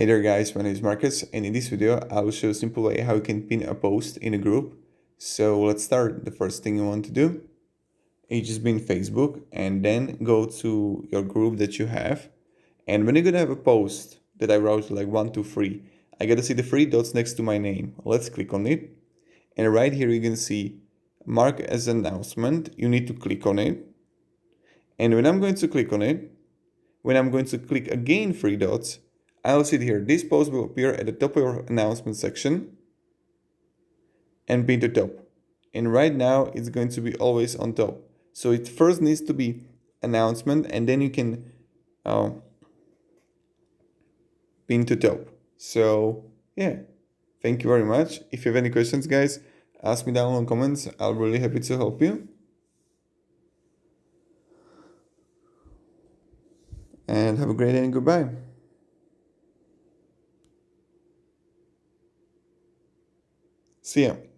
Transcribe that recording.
Hey there guys, my name is Marcus, and in this video I will show a simple way how you can pin a post in a group. So let's start. The first thing you want to do is just be in Facebook and then go to your group that you have. And when you're gonna have a post that I wrote like 1, 2, 3, I gotta see the 3 dots next to my name. Let's click on it. And right here you can see mark as announcement. You need to click on it. And when I'm going to click on it, when I'm going to click again 3 dots, I'll see it here. This post will appear at the top of your announcement section and be the top. And right now it's going to be always on top. So it first needs to be announcement and then you can pin to top. So yeah, thank you very much. If you have any questions, guys, ask me down in the comments. I'll be really happy to help you. And have a great day and goodbye. See ya.